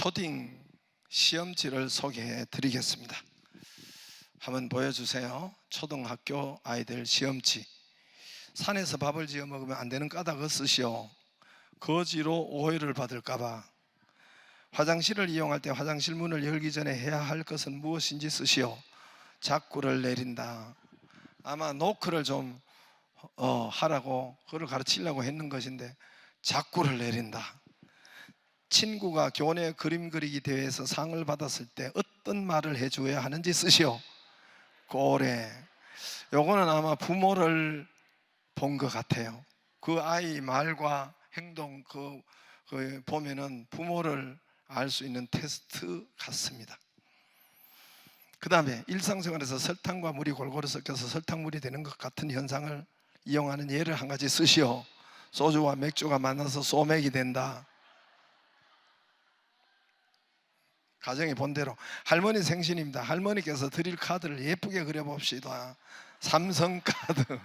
초딩 시험지를 소개해 드리겠습니다. 한번 보여주세요. 초등학교 아이들 시험지. 산에서 밥을 지어 먹으면 안 되는 까닭을 쓰시오. 거지로 오해를 받을까봐. 화장실을 이용할 때 화장실 문을 열기 전에 해야 할 것은 무엇인지 쓰시오. 자꾸를 내린다. 아마 노크를 좀 하라고 그걸 가르치려고 했는 것인데 자꾸를 내린다. 친구가 교내 그림 그리기 대회에서 상을 받았을 때 어떤 말을 해줘야 하는지 쓰시오. 고래. 요거는 아마 부모를 본 것 같아요. 그 아이 말과 행동 그 보면은 부모를 알 수 있는 테스트 같습니다. 그 다음에 일상생활에서 설탕과 물이 골고루 섞여서 설탕물이 되는 것 같은 현상을 이용하는 예를 한 가지 쓰시오. 소주와 맥주가 만나서 소맥이 된다. 가정의 본대로. 할머니 생신입니다. 할머니께서 드릴 카드를 예쁘게 그려봅시다. 삼성카드.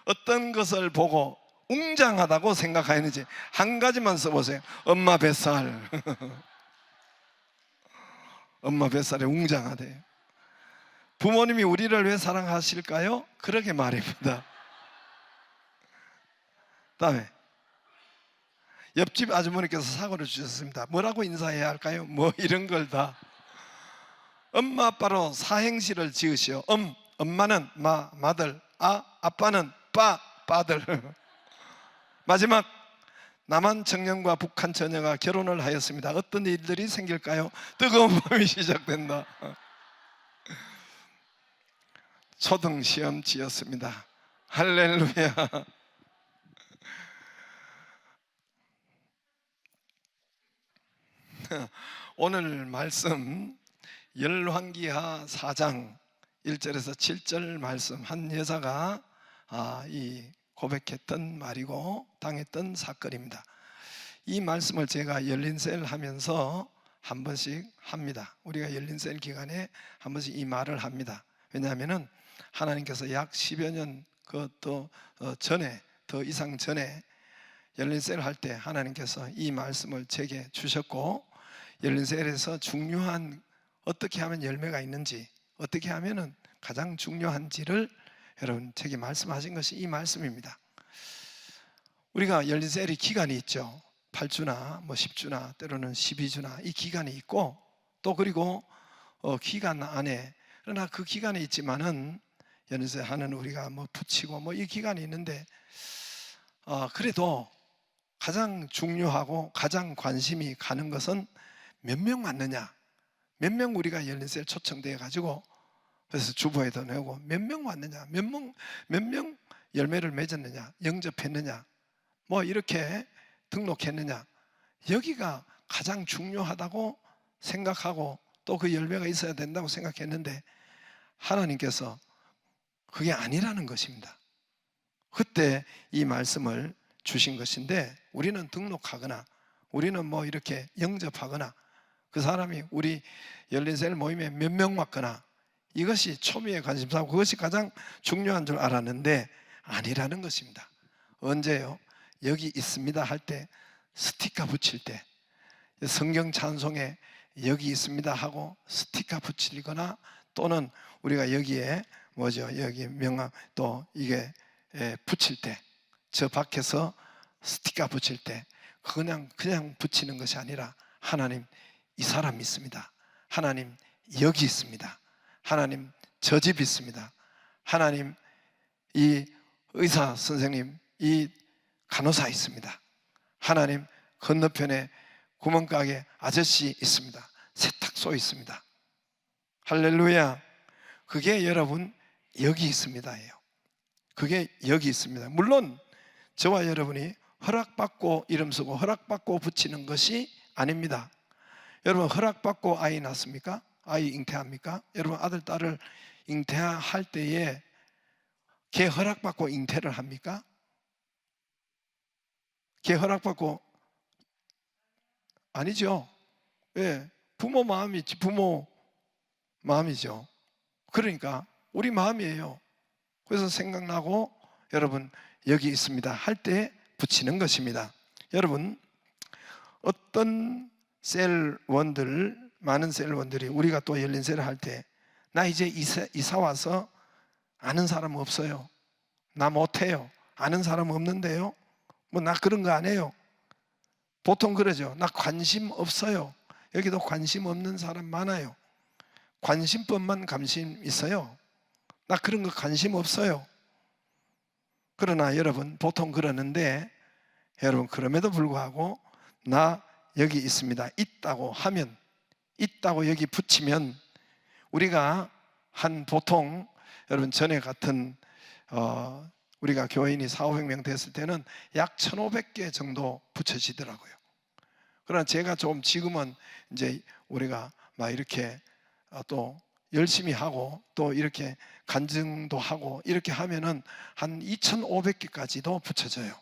어떤 것을 보고 웅장하다고 생각하는지 한 가지만 써보세요. 엄마 뱃살. 엄마 뱃살에 웅장하대요. 부모님이 우리를 왜 사랑하실까요? 그렇게 말입니다. 다음에 옆집 아주머니께서 사과를 주셨습니다. 뭐라고 인사해야 할까요? 뭐 이런 걸 다. 엄마 아빠로 사행시를 지으시오. 엄마는 마들, 아빠는 빠들. 마지막, 남한 청년과 북한 처녀가 결혼을 하였습니다. 어떤 일들이 생길까요? 뜨거운 밤이 시작된다. 초등 시험지였습니다. 할렐루야. 오늘 말씀 열왕기하 4장 1절에서 7절 말씀. 한 여자가 이 고백했던 말이고 당했던 사건입니다. 이 말씀을 제가 열린셀 하면서 한 번씩 합니다. 우리가 열린셀 기간에 한 번씩 이 말을 합니다. 왜냐하면 하나님께서 약 10여 년 더 이상 전에 열린셀 할 때 하나님께서 이 말씀을 제게 주셨고, 열린셀에서 중요한 어떻게 하면 열매가 있는지, 어떻게 하면 가장 중요한지를 여러분 제게 말씀하신 것이 이 말씀입니다. 우리가 열린셀이 기간이 있죠. 8주나 10주나 때로는 12주나 이 기간이 있고, 또 그리고 기간 안에, 그러나 그 기간에 있지만은 열린셀 하는 우리가 붙이고 이 기간이 있는데 그래도 가장 중요하고 가장 관심이 가는 것은 몇 명 왔느냐, 몇 명 우리가 열린셀 초청돼 가지고 그래서 주보에도 내고 몇 명 왔느냐, 몇 명 열매를 맺었느냐, 영접했느냐, 이렇게 등록했느냐, 여기가 가장 중요하다고 생각하고 또 그 열매가 있어야 된다고 생각했는데 하나님께서 그게 아니라는 것입니다. 그때 이 말씀을 주신 것인데, 우리는 등록하거나 우리는 이렇게 영접하거나 그 사람이 우리 열린셀 모임에 몇 명 왔거나 이것이 초미의 관심사고 그것이 가장 중요한 줄 알았는데 아니라는 것입니다. 언제요? 여기 있습니다 할 때, 스티커 붙일 때, 성경 찬송에 여기 있습니다 하고 스티커 붙이거나, 또는 우리가 여기에 여기 명함 또 이게 붙일 때, 저 밖에서 스티커 붙일 때 그냥 붙이는 것이 아니라, 하나님 이 사람 있습니다, 하나님 여기 있습니다, 하나님 저 집 있습니다, 하나님 이 의사 선생님, 이 간호사 있습니다, 하나님 건너편에 구멍가게 아저씨 있습니다, 세탁소 있습니다. 할렐루야. 그게 여러분 여기 있습니다예요. 그게 여기 있습니다. 물론 저와 여러분이 허락받고 이름 쓰고 허락받고 붙이는 것이 아닙니다. 여러분 허락받고 아이 낳습니까? 아이 잉태합니까? 여러분 아들 딸을 잉태할 때에 걔 허락받고 잉태를 합니까? 걔 허락받고 아니죠. 왜? 부모 마음이지. 부모 마음이죠. 그러니까 우리 마음이에요. 그래서 생각나고 여러분 여기 있습니다 할 때 붙이는 것입니다. 여러분 어떤 셀원들, 많은 셀원들이 우리가 또 열린셀을 할 때 나 이제 이사 와서 아는 사람 없어요, 나 못해요, 아는 사람 없는데요, 뭐 나 그런 거 안 해요. 보통 그러죠. 나 관심 없어요. 여기도 관심 없는 사람 많아요. 관심법만 관심 있어요. 나 그런 거 관심 없어요. 그러나 여러분, 보통 그러는데, 여러분 그럼에도 불구하고 나 여기 있습니다, 있다고 하면, 있다고 여기 붙이면, 우리가 한 보통 여러분 전에 같은 우리가 교인이 400~500명 됐을 때는 약 1,500개 정도 붙여지더라고요. 그러나 제가 좀 지금은 이제 우리가 막 이렇게 또 열심히 하고 또 이렇게 간증도 하고 이렇게 하면은 한 2,500개까지도 붙여져요.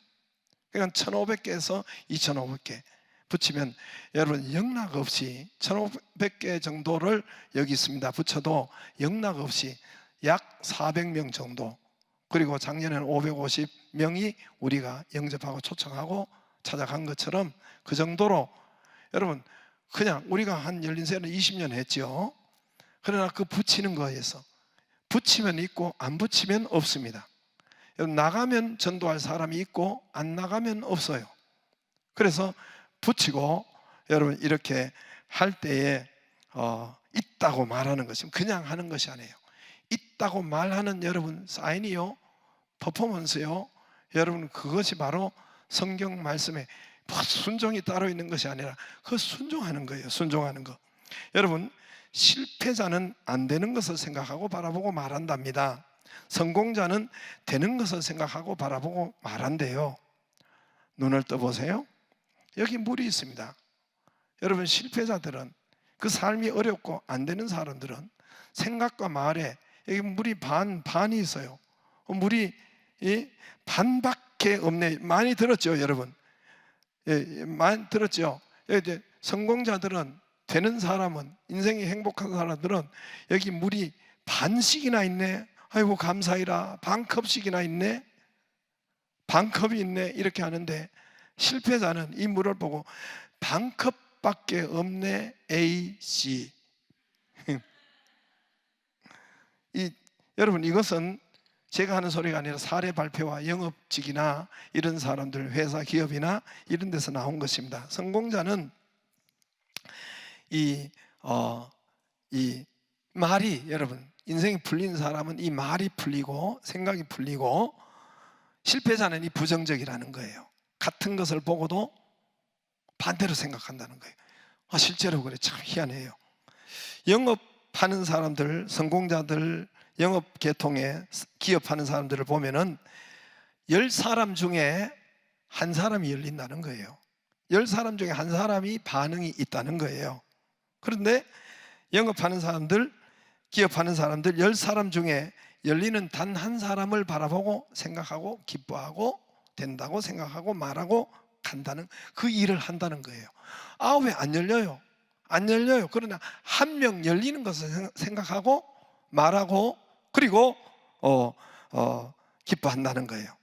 그러니까 1,500개에서 2,500개 붙이면 여러분 영락 없이 1,500개 정도를 여기 있습니다 붙여도 영락 없이 약 400명 정도, 그리고 작년에는 550명이 우리가 영접하고 초청하고 찾아간 것처럼 그 정도로 여러분 그냥 우리가 한 열린세는 20년 했죠. 그러나 그 붙이는 거에서 붙이면 있고 안 붙이면 없습니다. 여러분 나가면 전도할 사람이 있고 안 나가면 없어요. 그래서 붙이고 여러분 이렇게 할 때에 있다고 말하는 것이 그냥 하는 것이 아니에요. 있다고 말하는 여러분 사인이요, 퍼포먼스요, 여러분 그것이 바로 성경 말씀에 순종이 따로 있는 것이 아니라 그 순종하는 거예요. 순종하는 거. 여러분 실패자는 안 되는 것을 생각하고 바라보고 말한답니다. 성공자는 되는 것을 생각하고 바라보고 말한대요. 눈을 떠보세요. 여기 물이 있습니다. 여러분 실패자들은, 그 삶이 어렵고 안 되는 사람들은 생각과 말에 여기 물이 반이 있어요. 물이 반밖에 없네. 많이 들었죠 여러분? 많이 들었죠. 이제 성공자들은, 되는 사람은, 인생이 행복한 사람들은 여기 물이 반씩이나 있네, 아이고 감사해라, 반컵씩이나 있네, 반컵이 있네, 이렇게 하는데 실패자는 이 물을 보고 반컵밖에 없네, A, C. 여러분 이것은 제가 하는 소리가 아니라 사례 발표와 영업직이나 이런 사람들, 회사, 기업이나 이런 데서 나온 것입니다. 성공자는 이 말이, 여러분 인생이 풀린 사람은 이 말이 풀리고 생각이 풀리고, 실패자는 이 부정적이라는 거예요. 같은 것을 보고도 반대로 생각한다는 거예요. 실제로 그래. 참 희한해요. 영업하는 사람들, 성공자들, 영업 계통에 기업하는 사람들을 보면은 10사람 중에 한 사람이 열린다는 거예요. 10사람 중에 한 사람이 반응이 있다는 거예요. 그런데 영업하는 사람들, 기업하는 사람들 10사람 중에 열리는 단 한 사람을 바라보고 생각하고 기뻐하고 된다고 생각하고 말하고 간다는, 그 일을 한다는 거예요. 왜 안 열려요? 안 열려요. 그러나 한 명 열리는 것을 생각하고 말하고 그리고 기뻐한다는 거예요.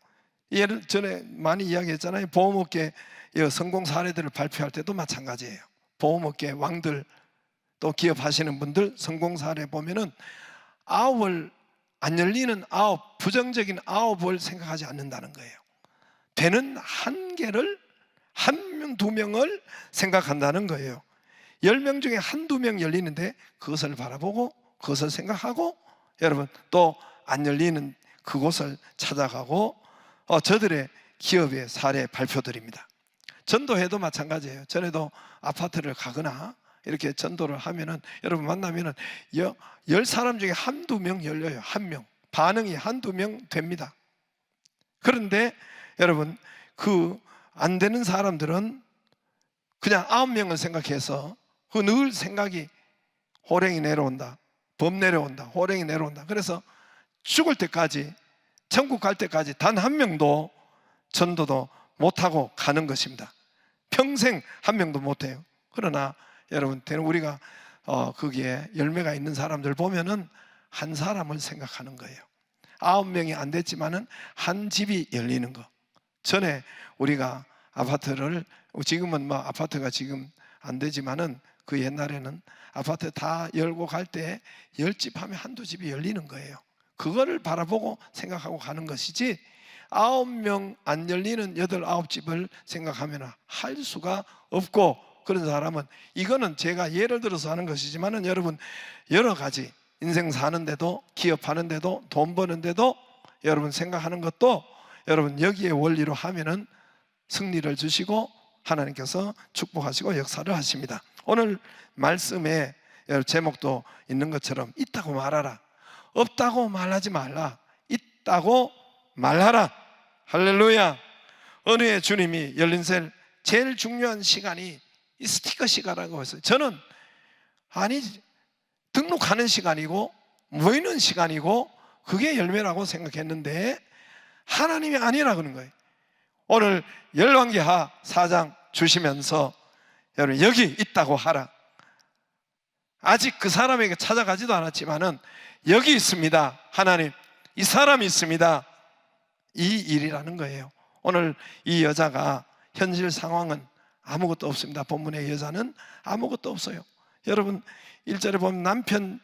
예를 전에 많이 이야기했잖아요. 보험업계 성공 사례들을 발표할 때도 마찬가지예요. 보험업계 왕들, 또 기업하시는 분들 성공 사례 보면은 9을 안 열리는 9, 부정적인 9을 생각하지 않는다는 거예요. 되는 한 개를, 한 명, 두 명을 생각한다는 거예요. 10명 중에 한두 명 열리는데 그것을 바라보고 그것을 생각하고, 여러분 또 안 열리는 그곳을 찾아가고, 저들의 기업의 사례 발표드립니다. 전도회도 마찬가지예요. 전에도 아파트를 가거나 이렇게 전도를 하면은, 여러분 만나면은 10사람 중에 한두 명 열려요. 한 명. 반응이 한두 명 됩니다. 그런데 여러분 그 안 되는 사람들은 그냥 9명을 생각해서 그 늘 생각이 호랭이 내려온다, 범 내려온다, 호랭이 내려온다. 그래서 죽을 때까지, 천국 갈 때까지 단 한 명도 전도도 못하고 가는 것입니다. 평생 한 명도 못해요. 그러나 여러분 우리가 거기에 열매가 있는 사람들 보면은 한 사람을 생각하는 거예요. 9명이 안 됐지만은 한 집이 열리는 거. 전에 우리가 아파트를, 지금은 뭐 아파트가 지금 안 되지만은 그 옛날에는 아파트 다 열고 갈 때 10집 하면 한두 집이 열리는 거예요. 그거를 바라보고 생각하고 가는 것이지 9명 안 열리는 8, 9집을 생각하면 할 수가 없고, 그런 사람은, 이거는 제가 예를 들어서 하는 것이지만은 여러분 여러 가지 인생 사는데도, 기업하는데도, 돈 버는데도 여러분 생각하는 것도 여러분 여기에 원리로 하면은 승리를 주시고 하나님께서 축복하시고 역사를 하십니다. 오늘 말씀에 제목도 있는 것처럼 있다고 말하라, 없다고 말하지 말라, 있다고 말하라. 할렐루야. 어느 해 주님이 열린셀 제일 중요한 시간이 이 스티커 시간이라고 했어요. 저는 아니 등록하는 시간이고 모이는 시간이고 그게 열매라고 생각했는데 하나님이 아니라 그런 거예요. 오늘 열왕기하 4장 주시면서 여러분 여기 있다고 하라. 아직 그 사람에게 찾아가지도 않았지만은 여기 있습니다. 하나님, 이 사람이 있습니다. 이 일이라는 거예요. 오늘 이 여자가 현실 상황은 아무것도 없습니다. 본문의 여자는 아무것도 없어요. 여러분 1절에 보면 남편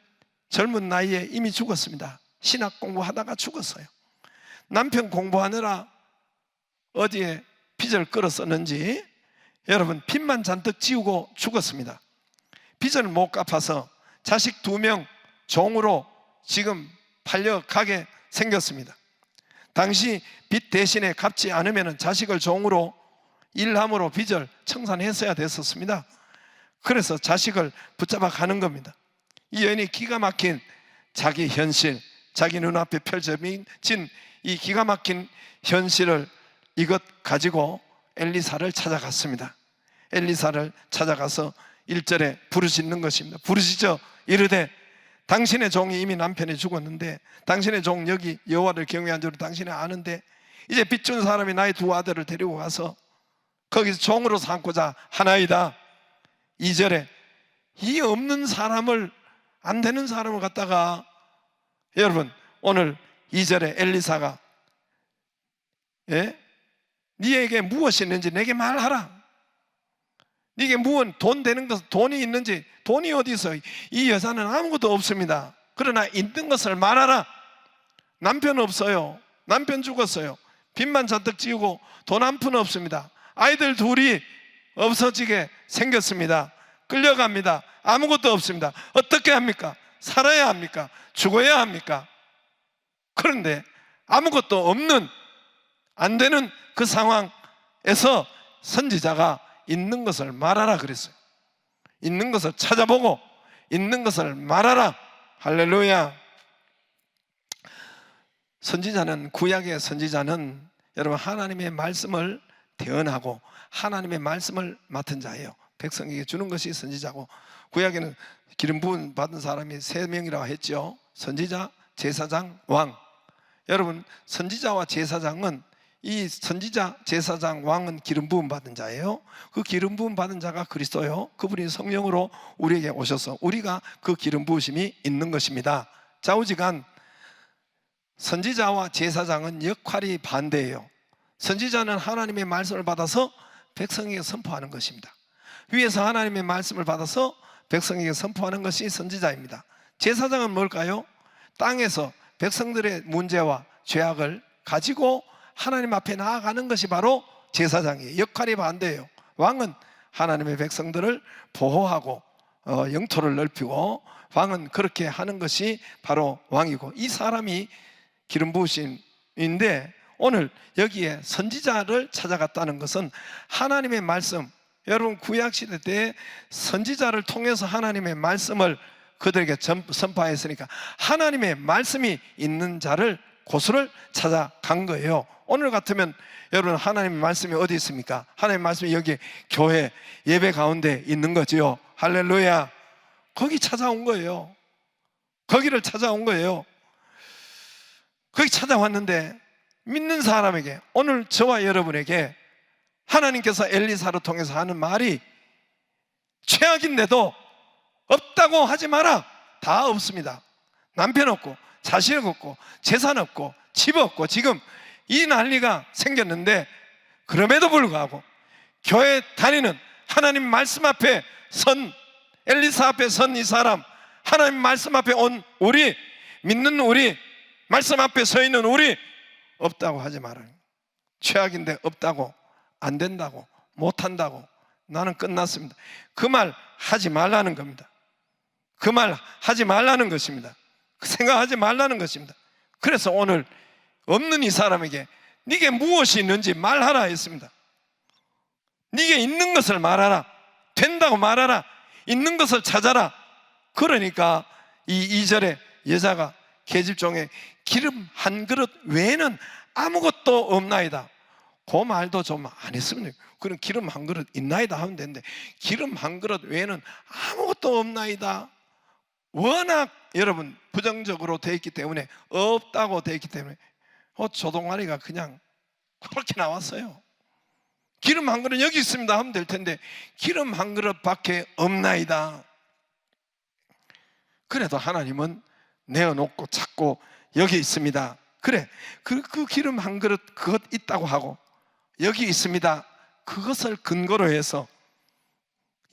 젊은 나이에 이미 죽었습니다. 신학 공부하다가 죽었어요. 남편 공부하느라 어디에 빚을 끌었었는지 여러분 빚만 잔뜩 지우고 죽었습니다. 빚을 못 갚아서 자식 2명 종으로 지금 팔려가게 생겼습니다. 당시 빚 대신에 갚지 않으면 자식을 종으로 일함으로 빚을 청산했어야 됐었습니다. 그래서 자식을 붙잡아 가는 겁니다. 이 여인이 기가 막힌 자기 현실, 자기 눈앞에 펼쳐진 이 기가 막힌 현실을 이것 가지고 엘리사를 찾아갔습니다. 엘리사를 찾아가서 1절에 부르짖는 것입니다. 부르짖어 이르되 당신의 종이 이미 남편이 죽었는데 당신의 종 여기 여호와를 경외한 줄을 당신이 아는데 이제 빚 준 사람이 나의 2 아들을 데리고 가서 거기서 종으로 삼고자 하나이다. 2절에 이 없는 사람을, 안 되는 사람을 갖다가 여러분 오늘 2절에 엘리사가 네에게 무엇이 있는지 내게 말하라. 네게 무엇 돈 되는 것, 돈이 있는지, 돈이 어디 있어요? 이 여자는 아무것도 없습니다. 그러나 있는 것을 말하라. 남편 없어요. 남편 죽었어요. 빚만 잔뜩 지우고 돈 한 푼 없습니다. 아이들 2이 없어지게 생겼습니다. 끌려갑니다. 아무것도 없습니다. 어떻게 합니까? 살아야 합니까? 죽어야 합니까? 그런데 아무것도 없는, 안 되는 그 상황에서 선지자가 있는 것을 말하라 그랬어요. 있는 것을 찾아보고 있는 것을 말하라. 할렐루야. 선지자는, 구약의 선지자는 여러분 하나님의 말씀을 대언하고 하나님의 말씀을 맡은 자예요. 백성에게 주는 것이 선지자고, 구약에는 기름 부음 받은 사람이 3명이라고 했죠. 선지자, 제사장, 왕. 여러분 선지자와 제사장은, 이 선지자, 제사장, 왕은 기름 부음 받은 자예요. 그 기름 부음 받은 자가 그리스도요. 그분이 성령으로 우리에게 오셔서 우리가 그 기름 부으심이 있는 것입니다. 좌우지간 선지자와 제사장은 역할이 반대예요. 선지자는 하나님의 말씀을 받아서 백성에게 선포하는 것입니다. 위에서 하나님의 말씀을 받아서 백성에게 선포하는 것이 선지자입니다. 제사장은 뭘까요? 땅에서 백성들의 문제와 죄악을 가지고 하나님 앞에 나아가는 것이 바로 제사장이에요. 역할이 반대예요. 왕은 하나님의 백성들을 보호하고 영토를 넓히고, 왕은 그렇게 하는 것이 바로 왕이고, 이 사람이 기름 부으심인데 오늘 여기에 선지자를 찾아갔다는 것은 하나님의 말씀, 여러분 구약시대 때 선지자를 통해서 하나님의 말씀을 그들에게 선포했으니까 하나님의 말씀이 있는 자를, 고수를 찾아간 거예요. 오늘 같으면 여러분 하나님의 말씀이 어디 있습니까? 하나님의 말씀이 여기 교회 예배 가운데 있는 거지요. 할렐루야. 거기 찾아온 거예요. 거기를 찾아온 거예요. 거기 찾아왔는데 믿는 사람에게, 오늘 저와 여러분에게 하나님께서 엘리사를 통해서 하는 말이 최악인데도 없다고 하지 마라. 다 없습니다. 남편 없고 자식 없고 재산 없고 집 없고 지금 이 난리가 생겼는데, 그럼에도 불구하고 교회 다니는 하나님 말씀 앞에 선 엘리사 앞에 선 이 사람, 하나님 말씀 앞에 온 우리, 믿는 우리, 말씀 앞에 서 있는 우리, 없다고 하지 말아요. 최악인데 없다고, 안 된다고, 못한다고, 나는 끝났습니다, 그 말 하지 말라는 겁니다. 그 말 하지 말라는 것입니다. 생각하지 말라는 것입니다. 그래서 오늘 없는 이 사람에게 네게 무엇이 있는지 말하라 했습니다. 네게 있는 것을 말하라. 된다고 말하라. 있는 것을 찾아라. 그러니까 이 2절에 여자가 계집종에 기름 한 그릇 외에는 아무것도 없나이다. 그 말도 좀 안 했으면, 그럼 기름 한 그릇 있나이다 하면 되는데, 기름 한 그릇 외에는 아무것도 없나이다. 워낙 여러분 부정적으로 되어 있기 때문에, 없다고 되어 있기 때문에 조동아리가 그냥 그렇게 나왔어요. 기름 한 그릇 여기 있습니다 하면 될 텐데, 기름 한 그릇밖에 없나이다. 그래도 하나님은 내어놓고 찾고 여기 있습니다. 그래, 그 기름 한 그릇 그것 있다고 하고 여기 있습니다, 그것을 근거로 해서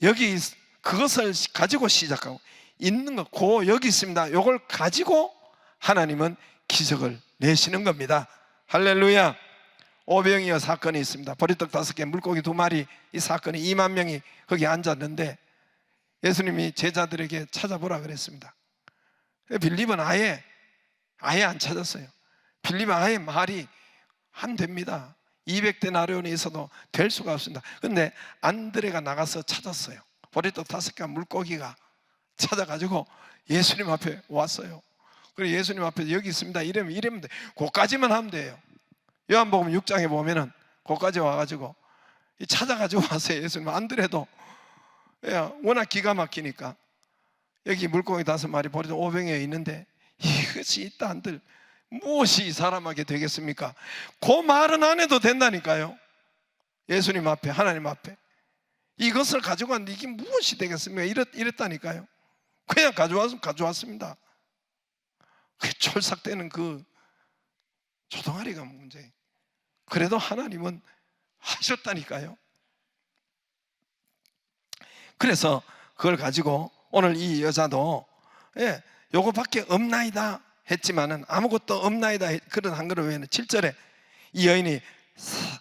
여기 그것을 가지고 시작하고, 있는 거, 여기 있습니다, 요걸 가지고 하나님은 기적을 내시는 겁니다. 할렐루야. 오병이어 사건이 있습니다. 보리떡 5개, 물고기 2마리, 이 사건이 2만 명이 거기 앉았는데 예수님이 제자들에게 찾아보라 그랬습니다. 빌립은 아예 안 찾았어요. 빌립은 아예 말이 안 됩니다. 200데나리온이 있어도 될 수가 없습니다. 그런데 안드레가 나가서 찾았어요. 보리떡 5개와 물고기가 찾아가지고 예수님 앞에 왔어요. 그리고 예수님 앞에 여기 있습니다 이러면 돼. 그까지만 하면 돼요. 요한복음 6장에 보면은 그까지 와가지고 찾아가지고 왔어요. 예수님. 안드레도 워낙 기가 막히니까 여기 물고기 5마리 보리떡 5병에 있는데 이것이 있다 한들 무엇이 이 사람에게 되겠습니까? 그 말은 안 해도 된다니까요. 예수님 앞에, 하나님 앞에 이것을 가지고 왔는데 이게 무엇이 되겠습니까? 이랬다니까요. 그냥 가져왔습니다. 촐싹대는 그 조동아리가 문제예요. 그래도 하나님은 하셨다니까요. 그래서 그걸 가지고 오늘 이 여자도 요거밖에 없나이다 했지만은, 아무것도 없나이다 그런 한 그릇 외에는 7절에 이 여인이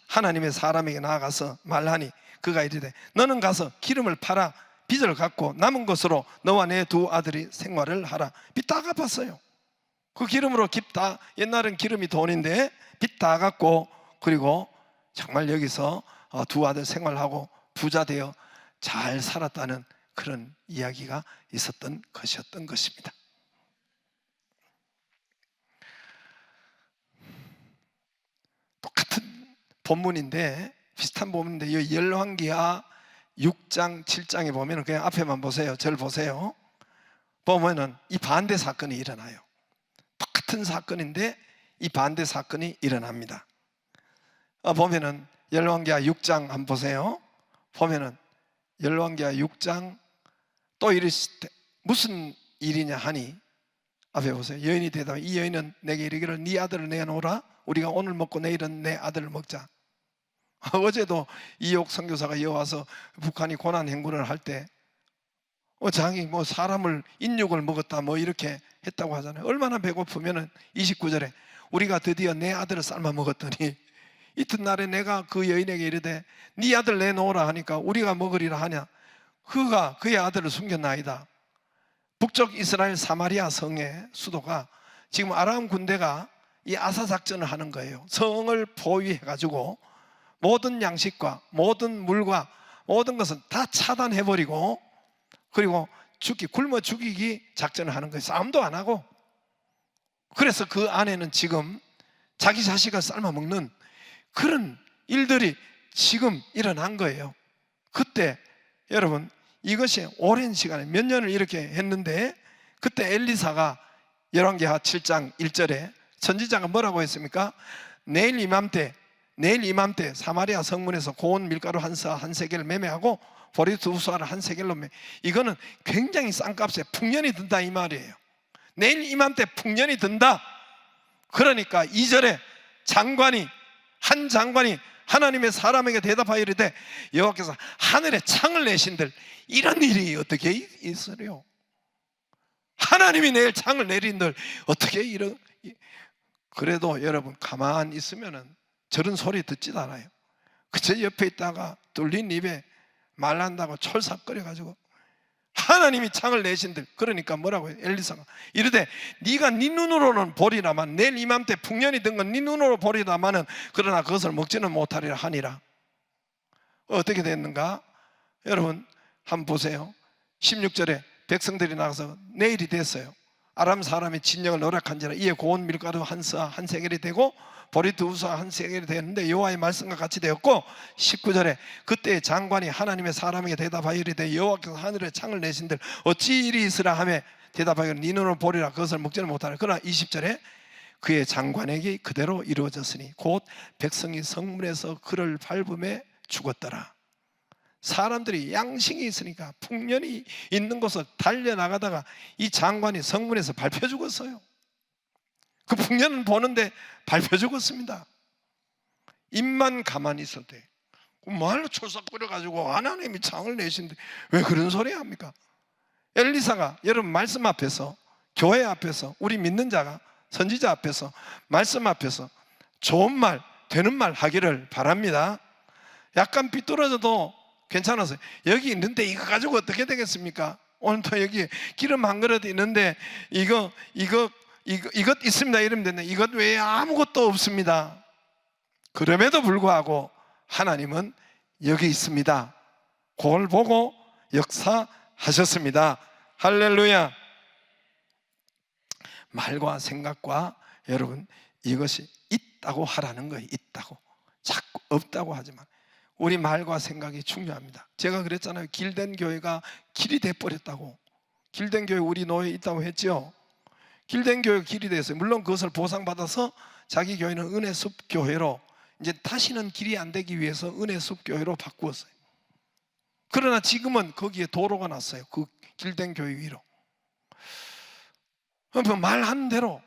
하나님의 사람에게 나아가서 말하니 그가 이르되 너는 가서 기름을 팔아 빚을 갚고 남은 것으로 너와 내 2 아들이 생활을 하라. 빚 다 갚았어요. 그 기름으로 옛날엔 기름이 돈인데 빚 다 갚고, 그리고 정말 여기서 2 아들 생활하고 부자 되어 잘 살았다는 그런 이야기가 있었던 것이었던 것입니다. 똑같은 본문인데, 비슷한 본문인데, 이 열왕기하 6장 7장에 보면 그냥 앞에만 보세요. 절 보세요. 보면은 이 반대 사건이 일어나요. 똑같은 사건인데 이 반대 사건이 일어납니다. 보면은 열왕기하 6장 한번 보세요. 보면은 열왕기하 6장 또 이르시되 무슨 일이냐 하니, 앞에 보세요. 여인이 대답해 이 여인은 내게 이르기를 네 아들을 내놓으라. 우리가 오늘 먹고 내일은 내 아들을 먹자. 어제도 이옥 선교사가 이어와서 북한이 고난 행군을 할 때 장이 사람을 인육을 먹었다 이렇게 했다고 하잖아요. 얼마나 배고프면은 29절에 우리가 드디어 내 아들을 삶아 먹었더니 이튿날에 내가 그 여인에게 이르되 네 아들 내놓으라 하니까 우리가 먹으리라 하냐. 그가 그의 아들을 숨겼나이다. 북쪽 이스라엘 사마리아 성의 수도가 지금 아람 군대가 이 아사 작전을 하는 거예요. 성을 포위해가지고 모든 양식과 모든 물과 모든 것은 다 차단해버리고, 그리고 굶어 죽이기 작전을 하는 거예요. 싸움도 안 하고. 그래서 그 안에는 지금 자기 자식을 삶아 먹는 그런 일들이 지금 일어난 거예요. 그때 여러분 이것이 오랜 시간에 몇 년을 이렇게 했는데, 그때 엘리사가 열왕기하 7장 1절에 선지자가 뭐라고 했습니까? 내일 이맘때 사마리아 성문에서 고운 밀가루 한 세겔을 매매하고 보리 2수알을 한 세겔로 이거는 굉장히 싼 값에 풍년이 든다 이 말이에요. 내일 이맘때 풍년이 든다. 그러니까 2절에 한 장관이 하나님의 사람에게 대답하여 이르되 여호와께서 하늘에 창을 내신들. 이런 일이 어떻게 있으려? 하나님이 내일 창을 내린들 어떻게 이런. 그래도 여러분 가만히 있으면은 저런 소리 듣지도 않아요. 그저 옆에 있다가 뚫린 입에 말한다고 철삭거려가지고 하나님이 창을 내신들. 그러니까 뭐라고 해요? 엘리사가 이르되 네가 네 눈으로는 보리라만, 내일 이맘때 풍년이 든 건 네 눈으로 보리라마는 그러나 그것을 먹지는 못하리라 하니라. 어떻게 됐는가? 여러분 한번 보세요. 16절에 백성들이 나가서 내일이 됐어요. 아람 사람이 진영을 노력한지라 이에 고운 밀가루 한 서아 한 세겔이 되고 보리 두 서아 한 세겔이 되었는데 여호와의 말씀과 같이 되었고, 19절에 그때 장관이 하나님의 사람에게 대답하여 이르되 여호와께서 하늘에 창을 내신들 어찌 일이 있으라 하며 대답하여 네 눈으로 보리라 그것을 먹지는 못하라. 그러나 20절에 그의 장관에게 그대로 이루어졌으니 곧 백성이 성문에서 그를 밟음에 죽었더라. 사람들이 양식이 있으니까 풍년이 있는 곳을 달려나가다가 이 장관이 성문에서 밟혀 죽었어요. 그 풍년은 보는데 밟혀 죽었습니다. 입만 가만히 있어도 돼. 말로 철썩거려가지고 하나님이 창을 내신데 왜 그런 소리 합니까? 엘리사가 여러분 말씀 앞에서, 교회 앞에서, 우리 믿는 자가 선지자 앞에서, 말씀 앞에서 좋은 말, 되는 말 하기를 바랍니다. 약간 삐뚤어져도 괜찮았어요. 여기 있는데 이거 가지고 어떻게 되겠습니까? 오늘도 여기 기름 한 그릇 있는데 이것 있습니다 이러면 되는데 이것 외에 아무것도 없습니다. 그럼에도 불구하고 하나님은 여기 있습니다. 그걸 보고 역사하셨습니다. 할렐루야. 말과 생각과 여러분 이것이 있다고 하라는 거예요. 있다고. 자꾸 없다고 하지 마. 우리 말과 생각이 중요합니다. 제가 그랬잖아요. 길된 교회가 길이 돼버렸다고. 길된 교회 우리 노예에 있다고 했죠. 길된 교회가 길이 됐어요. 물론 그것을 보상받아서 자기 교회는 은혜숲 교회로 이제 다시는 길이 안 되기 위해서 은혜숲 교회로 바꾸었어요. 그러나 지금은 거기에 도로가 났어요. 그 길된 교회 위로. 말하는 대로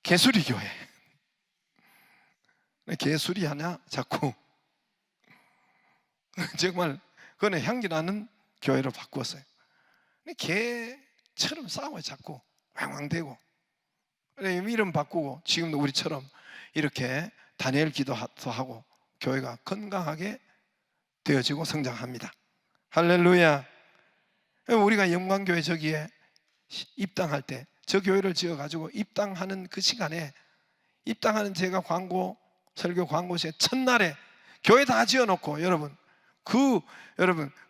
개수리 교회. 개수리 하냐 자꾸. 정말 그거는 향기 나는 교회로 바꾸었어요. 개처럼 싸워요. 자꾸 왕왕대고. 이름 바꾸고 지금도 우리처럼 이렇게 다니엘 기도도 하고 교회가 건강하게 되어지고 성장합니다. 할렐루야. 우리가 영광교회 저기에 입당할 때 저 교회를 지어가지고 입당하는 그 시간에, 입당하는 제가 설교 광고시에 첫날에 교회 다 지어놓고 여러분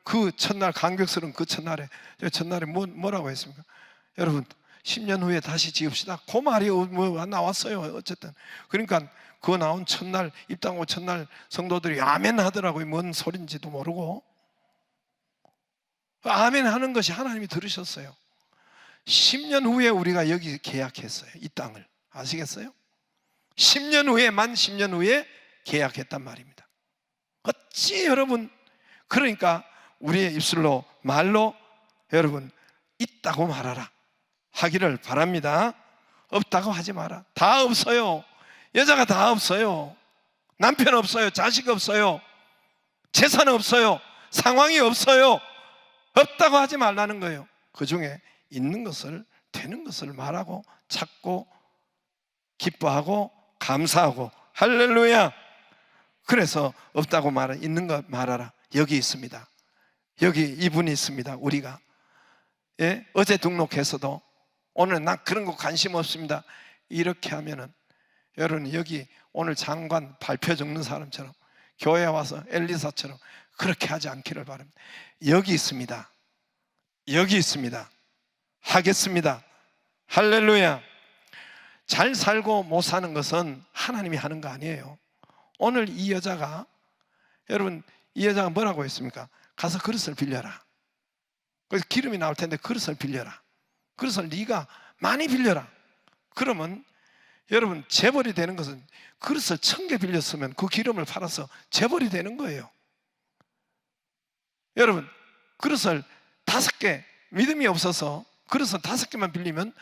그 첫날 감격스러운 그 첫날에 뭐라고 했습니까? 여러분 10년 후에 다시 지읍시다. 그 말이 나왔어요. 어쨌든 그러니까 그 나온 첫날 입당하고 첫날 성도들이 아멘 하더라고요. 뭔 소린지도 모르고. 아멘 하는 것이 하나님이 들으셨어요. 10년 후에 우리가 여기 계약했어요. 이 땅을. 아시겠어요? 10년 후에, 만 10년 후에 계약했단 말입니다. 어찌 여러분, 그러니까 우리의 입술로 말로 여러분 있다고 말하라 하기를 바랍니다. 없다고 하지 마라. 다 없어요. 여자가 다 없어요. 남편 없어요. 자식 없어요. 재산 없어요. 상황이 없어요. 없다고 하지 말라는 거예요. 그 중에 있는 것을, 되는 것을 말하고 찾고 기뻐하고 감사하고. 할렐루야. 그래서 없다고 말하, 있는 것 말하라. 여기 있습니다. 여기 이분이 있습니다. 우리가 어제 등록해서도 오늘 나 그런 거 관심 없습니다 이렇게 하면은 여러분 여기 오늘 장관 발표 적는 사람처럼 교회에 와서 엘리사처럼 그렇게 하지 않기를 바랍니다. 여기 있습니다. 여기 있습니다. 하겠습니다. 할렐루야. 잘 살고 못 사는 것은 하나님이 하는 거 아니에요. 오늘 이 여자가, 여러분 이 여자가 뭐라고 했습니까? 가서 그릇을 빌려라. 그래서 기름이 나올 텐데 그릇을 빌려라. 그릇을 네가 많이 빌려라. 그러면 여러분 재벌이 되는 것은 그릇을 1000개 빌렸으면 그 기름을 팔아서 재벌이 되는 거예요. 여러분 그릇을 5개, 믿음이 없어서 그릇을 5개만 빌리면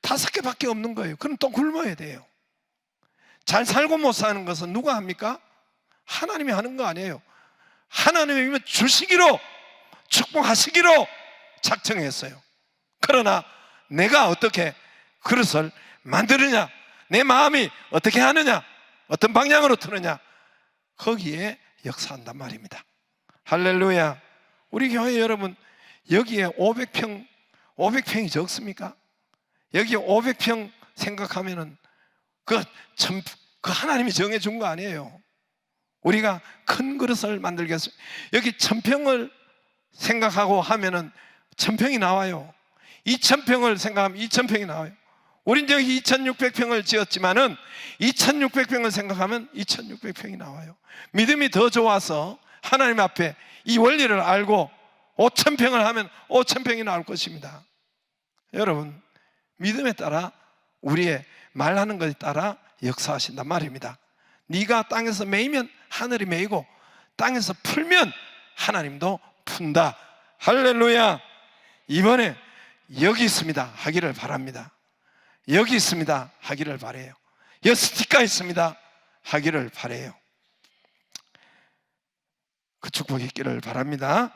5개밖에 없는 거예요. 그럼 또 굶어야 돼요. 잘 살고 못 사는 것은 누가 합니까? 하나님이 하는 거 아니에요. 하나님이 주시기로, 축복하시기로 작정했어요. 그러나 내가 어떻게 그릇을 만드느냐, 내 마음이 어떻게 하느냐, 어떤 방향으로 트느냐, 거기에 역사한단 말입니다. 할렐루야. 우리 교회 여러분, 여기에 500평이 적습니까? 여기 500평 생각하면은 그 하나님이 정해준 거 아니에요. 우리가 큰 그릇을 만들겠습니다. 여기 1000평을 생각하고 하면은 1000평이 나와요. 2000평을 생각하면 2000평이 나와요. 우린 여기 2600평을 지었지만은 2600평을 생각하면 2600평이 나와요. 믿음이 더 좋아서 하나님 앞에 이 원리를 알고 5000평을 하면 5000평이 나올 것입니다. 여러분, 믿음에 따라, 우리의 말하는 것에 따라 역사하신단 말입니다. 네가 땅에서 매이면 하늘이 매이고 땅에서 풀면 하나님도 푼다. 할렐루야. 이번에 여기 있습니다 하기를 바랍니다. 여기 있습니다 하기를 바라요. 여기 스티커 있습니다 하기를 바라요. 그 축복이 있기를 바랍니다.